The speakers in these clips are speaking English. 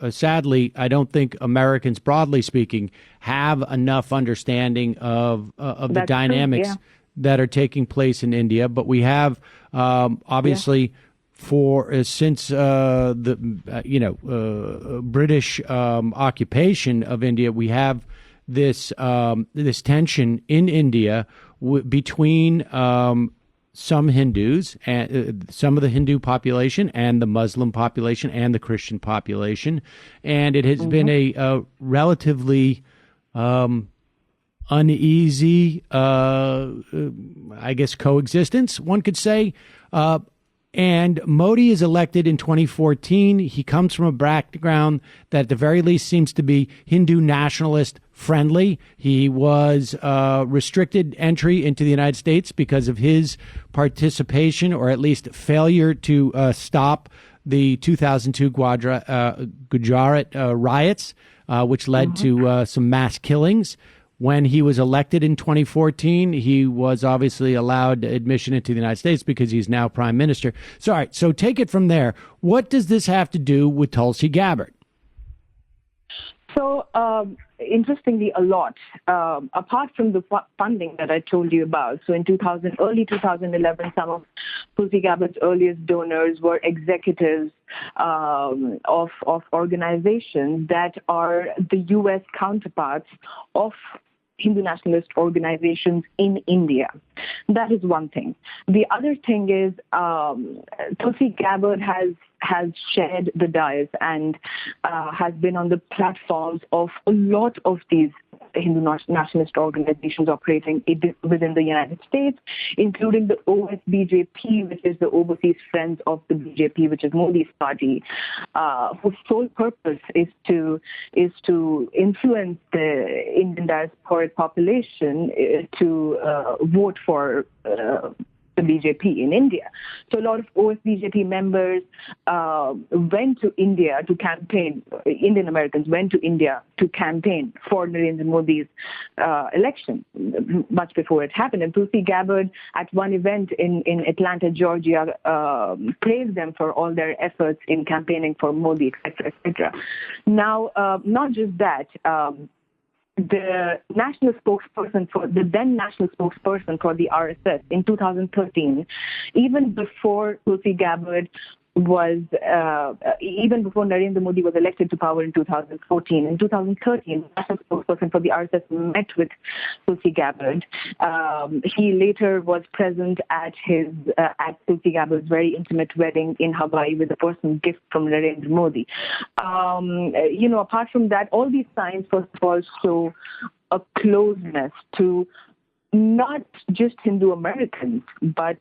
sadly, I don't think Americans, broadly speaking, have enough understanding of the That's dynamics true, yeah. that are taking place in India. But we have obviously for since the British occupation of India, we have this tension in India between some Hindus and some of the Hindu population and the Muslim population and the Christian population, and it has been a relatively uneasy, I guess, coexistence, one could say. And Modi is elected in 2014. He comes from a background that at the very least seems to be Hindu nationalist friendly. He was restricted entry into the United States because of his participation, or at least failure to stop the 2002 Gujarat riots, which led to some mass killings. When he was elected in 2014, he was obviously allowed admission into the United States because he's now prime minister. So, all right, so take it from there. What does this have to do with Tulsi Gabbard? So, interestingly, a lot. Apart from the funding that I told you about, so in early 2011, some of Tulsi Gabbard's earliest donors were executives of organizations that are the U.S. counterparts of Hindu nationalist organizations in India. That is one thing. The other thing is Tulsi Gabbard has shared the dais and has been on the platforms of a lot of these Hindu nationalist organizations operating within the United States, including the OSBJP, which is the Overseas Friends of the BJP, which is Modi's party, whose sole purpose is to influence the Indian diasporic population to vote for the BJP in India. So a lot of OSBJP members went to India to campaign, Indian Americans went to India to campaign for Narendra Modi's election much before it happened. And Tulsi Gabbard at one event in Atlanta, Georgia, praised them for all their efforts in campaigning for Modi, etc., etc. Now, not just that, the then national spokesperson for the RSS in 2013, even before Tulsi Gabbard even before Narendra Modi was elected to power in 2014. In 2013, the national spokesperson for the RSS met with Tulsi Gabbard. He later was present at Tulsi Gabbard's very intimate wedding in Hawaii with a personal gift from Narendra Modi. Apart from that, all these signs, first of all, show a closeness to not just Hindu Americans, but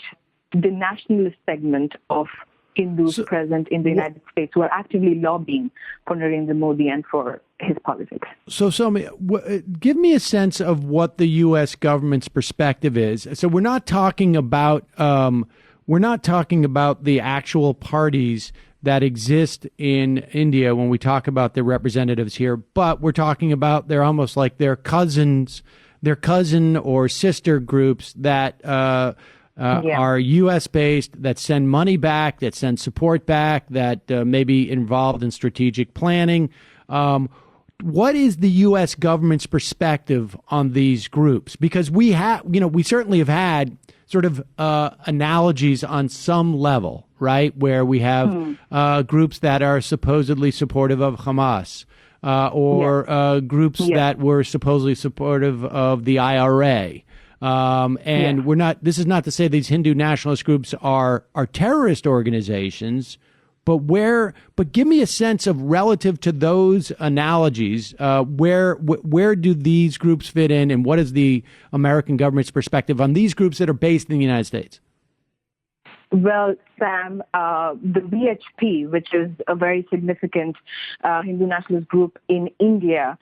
the nationalist segment of Hindus present in the United States who are actively lobbying for Narendra Modi and for his politics. So, Soumya, give me a sense of what the U.S. government's perspective is. So, we're not talking about the actual parties that exist in India when we talk about their representatives here, but we're talking about they're almost like their cousin or sister groups that are U.S. based, that send money back, that send support back, that may be involved in strategic planning. What is the U.S. government's perspective on these groups? Because we certainly have had sort of analogies on some level, right, where we have groups that are supposedly supportive of Hamas, or groups that were supposedly supportive of the IRA. We're not. This is not to say these Hindu nationalist groups are terrorist organizations, but give me a sense of, relative to those analogies, where do these groups fit in, and what is the American government's perspective on these groups that are based in the United States? Well, Sam, the VHP, which is a very significant Hindu nationalist group in India,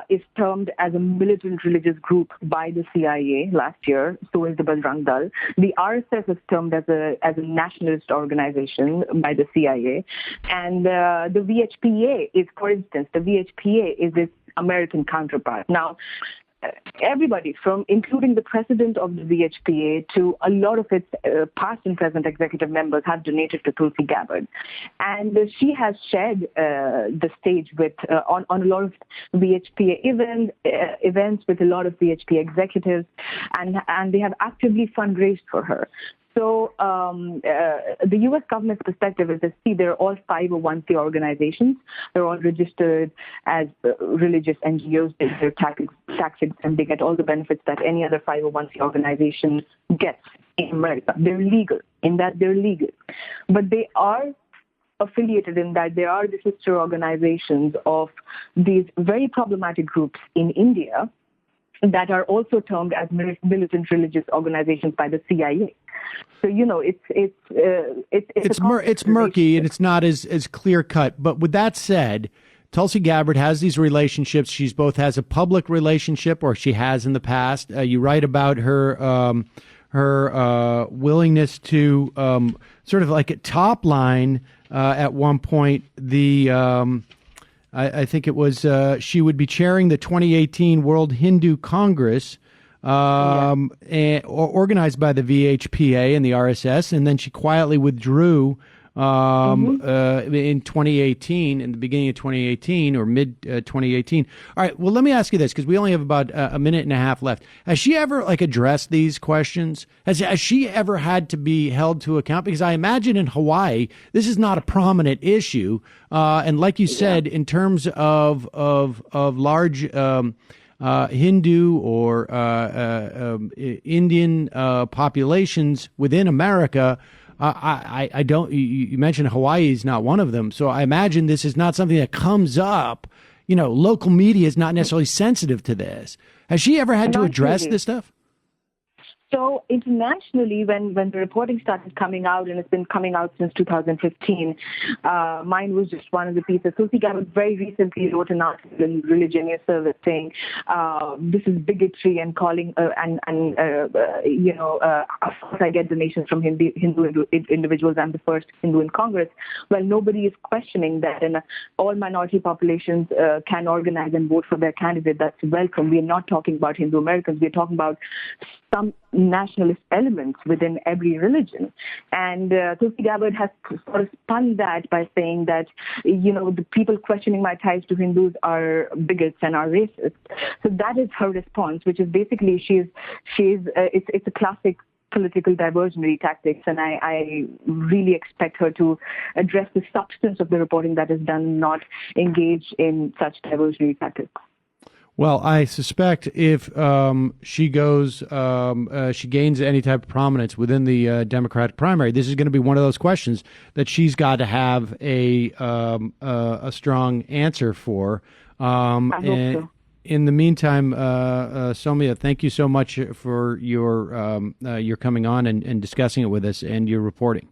is termed as a militant religious group by the CIA last year. So is the Bajrang Dal. The RSS is termed as a nationalist organization by the CIA, and the VHPA is, for instance, its American counterpart. Now, everybody, from including the president of the VHPA to a lot of its past and present executive members, have donated to Tulsi Gabbard, and she has shared the stage with on a lot of VHPA events with a lot of VHPA executives, and they have actively fundraised for her. So the U.S. government's perspective is that, see, they're all 501c organizations. They're all registered as religious NGOs. They're tax exempt. They get all the benefits that any other 501c organization gets in America. They're legal in that they're legal. But they are affiliated in that they are the sister organizations of these very problematic groups in India that are also termed as militant religious organizations by the CIA. So, it's murky and it's not as clear cut. But with that said, Tulsi Gabbard has these relationships. She's both has a public relationship, or she has in the past. You write about her willingness to sort of like a top line at one point. I think it was she would be chairing the 2018 World Hindu Congress, organized by the VHPA and the RSS, and then she quietly withdrew in 2018, in the beginning of 2018 or mid 2018. All right. Well, let me ask you this, because we only have about a minute and a half left. Has she ever addressed these questions? Has she ever had to be held to account? Because I imagine in Hawaii, this is not a prominent issue. And like you said, in terms of large Hindu or Indian populations within America, I don't. You mentioned Hawaii is not one of them, so I imagine this is not something that comes up. Local media is not necessarily sensitive to this. Has she ever had to address this stuff? So internationally, when the reporting started coming out, and it's been coming out since 2015, mine was just one of the pieces. Tulsi Gabbard very recently wrote an article in Religion News Service saying this is bigotry and calling of course I get donations from Hindu individuals. I'm the first Hindu in Congress. Well, nobody is questioning that, and all minority populations can organize and vote for their candidate. That's welcome. We are not talking about Hindu Americans. We are talking about some nationalist elements within every religion. And Tulsi Gabbard has sort of spun that by saying that, the people questioning my ties to Hindus are bigots and are racist. So that is her response, which is basically it's a classic political diversionary tactics, and I really expect her to address the substance of the reporting that is done, not engage in such diversionary tactics. Well, I suspect if she gains any type of prominence within the Democratic primary, this is going to be one of those questions that she's got to have a strong answer for. I hope so. In the meantime, Soumya, thank you so much for your coming on and discussing it with us and your reporting.